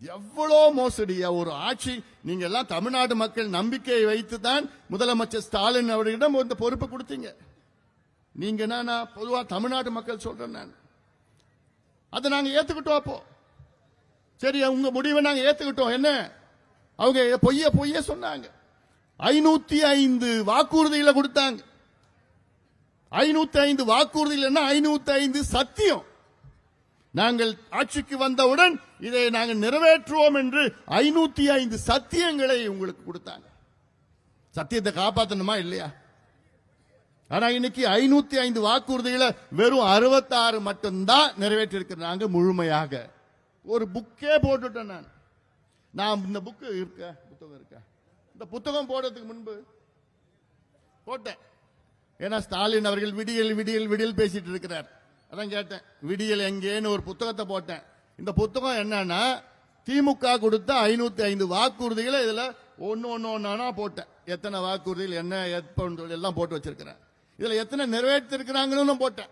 எவ்வளோ மோசடியா ஒரு ஆட்சி. நீங்க எல்லாம் தமிழ்நாடு மக்கள் நம்பிக்கையை வைத்து தான் முதலமைச்சர் ஸ்டாலின் அவர்களிடம் இந்த பொறுப்பு கொடுத்தீங்க. நீங்க என்ன பொதுவா தமிழ்நாடு மக்கள் சொல்றேன் நான், அதை நாங்க ஏத்துக்கிட்டோம். அப்போ சரி, உங்க முடிவை நாங்க ஏத்துக்கிட்டோம். என்ன அவங்க பொய்ய சொன்னாங்க. 505 வாக்குறுதிகளை கொடுத்தாங்க. 505 வாக்குறுதிகள், 505 சத்தியம். நாங்கள் ஆட்சிக்கு வந்தவுடன் இதை நாங்கள் நிறைவேற்றுவோம் என்று 505 சத்தியங்களை உங்களுக்கு கொடுத்தாங்க. சத்தியத்தை காப்பாற்றணுமா இல்லையா? ஆனா இன்னைக்கு 505 வாக்குறுதிகளை வெறும் 66 மட்டும்தான் நிறைவேற்றிருக்கிறாங்க முழுமையாக. ஒரு புக்கே போட்டுட்டேன் நான். இந்த புத்தகம் இருக்க, இந்த புத்தகம் போடுறதுக்கு முன்பு போட்டேன். ஏன்னா ஸ்டாலின் அவர்கள் விடியல் விடியல் விடியல் பேசிட்டு இருக்கிறார். அதான் கேட்டேன், விடியல் எங்கேன்னு ஒரு புத்தகத்தை போட்டேன். இந்த புத்தகம் என்னன்னா, திமுக கொடுத்த 505 வாக்குறுதிகளை இதுல ஒன்னா போட்டேன். எத்தனை வாக்குறுதிகள் என்ன எல்லாம் போட்டு வச்சிருக்கிறேன். இதுல எத்தனை நிறைவேற்றிருக்கிறாங்கன்னு போட்டேன்.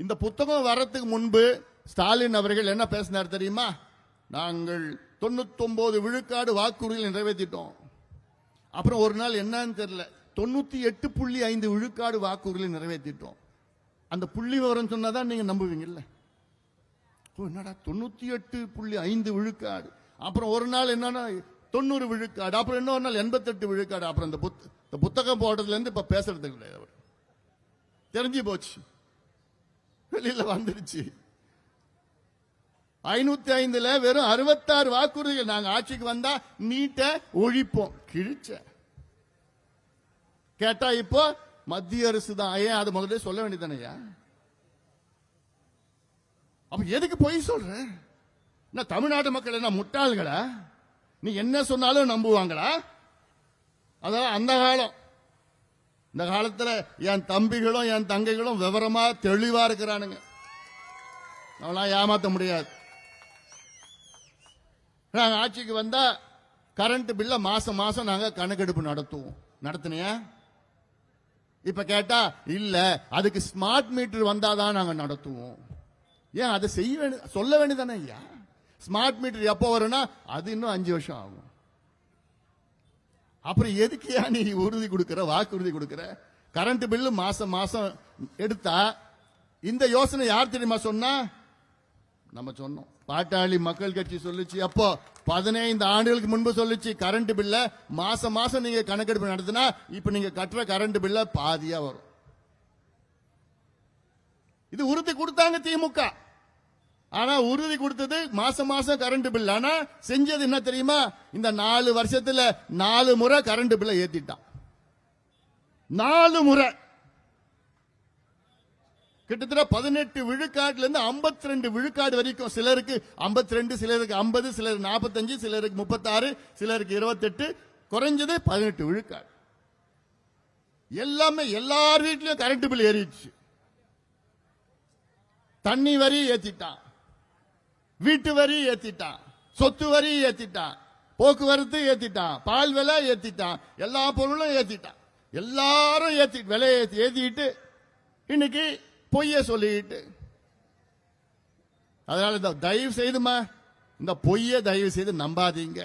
இந்த புத்தகம் வர்றதுக்கு முன்பு ஸ்டாலின் அவர்கள் என்ன பேசினார் தெரியுமா? நாங்கள் 99 விழுக்காடு வாக்குறுதிகள் நிறைவேற்றிட்டோம். அப்புறம் ஒரு நாள் என்னன்னு தெரியல, 98.5 விழுக்காடு வாக்குறுதிகளை நிறைவேற்றிட்டோம். அந்த புள்ளி விவரம் சொன்னாதான் நீங்க நம்புவீங்கல்ல. என்னடா 98.5 விழுக்காடு, அப்புறம் ஒரு நாள் என்னன்னா 90 விழுக்காடு, அப்புறம் இன்னொரு நாள் 88 விழுக்காடு. அப்புறம் இந்த புத்தகம் போடுறதுல இருந்து இப்ப பேசுறது கிடையாது. அவர் தெரிஞ்சு போச்சு, வெளியில வந்துருச்சு. 505ல வெறும் 66 வாக்குறுதிகள். நாங்க ஆட்சிக்கு வந்தா நீட்ட ஒழிப்போம், கிழிச்ச கேட்டா இப்போ மத்திய அரசு தான். ஏன் அதை முதல்ல சொல்ல வேண்டியதானையா? அப்ப எதுக்கு போய் சொல்ற? தமிழ்நாட்டு மக்கள் என்ன முட்டாள்களா? நீ என்ன சொன்னாலும் நம்புவாங்களா? அதான் அந்த காலம். இந்த காலத்துல என் தம்பிகளும் என் தங்கைகளும் விவரமா தெளிவா இருக்கிறானுங்க. அவெல்லாம் ஏமாத்த முடியாது. நாங்க ஆட்சிக்கு வந்தா கரண்ட் பில்ல மாசம் மாசம் நாங்க கணக்கெடுப்பு நடத்தினியா? இப்ப கேட்டா இல்ல, அதுக்கு ஸ்மார்ட் மீட்டர் வந்தாதான் நாங்க நடத்துவோம். ஏன் அதை சொல்ல வேண்டியதானே ஐயா? ஸ்மார்ட் மீட்டர் எப்போ வரும்னா அது இன்னும் 5 வருஷம் ஆகும். அப்புறம் எதுக்கு நீ உறுதி கொடுக்கிற, வாக்குறுதி கொடுக்கிற? கரண்ட் பில்லு மாசம் மாசம் எடுத்தா இந்த யோசனை யார் தெரியுமா சொன்னா? நம்ம சொன்னோம். பாட்டாளி மக்கள் கட்சி சொல்லிச்சு. அப்போ 15 ஆண்டுகளுக்கு முன்பு சொல்லிச்சு, கரண்ட் பில்ல மாசம் மாசம் நீங்க கணக்கெடுப்பு நடத்தினா இப்ப நீங்க கட்டுற கரண்ட் பில்ல பாதியா வரும். இது உறுதி கொடுத்தாங்க திமுக. ஆனா உறுதி கொடுத்தது மாசம் மாசம் கரண்ட் பில். ஆனா செஞ்சது என்ன தெரியுமா? இந்த 4 வருஷத்துல 4 முறை கரண்ட் பில்ல ஏத்திட்டான். 4 முறை கிட்டத்தட்ட 18 விழுக்காடுல இருந்து 52 விழுக்காடு வரைக்கும். சிலருக்கு 52, சிலருக்கு 50, சிலருக்கு 45, சிலருக்கு 36, சிலருக்கு 28, குறைஞ்சது 18 விழுக்காடு. எல்லாமே எல்லார் வீட்லயும் கரண்ட் பில் ஏறிடுச்சு. தண்ணி வரி ஏத்திட்டான், வீட்டு வரி ஏத்திட்டான், சொத்து வரி ஏத்திட்டான், போக்குவரத்து ஏத்திட்டான், பால் விலை ஏத்திட்டான், எல்லா பொருளும் ஏத்திட்டான். எல்லாரும் விலை ஏத்திட்டு இன்னைக்கு பொய்ய சொல்லிட்டு. அதனால தயவு செய்துமா இந்த பொய்ய தயவு செய்து நம்பாதீங்க.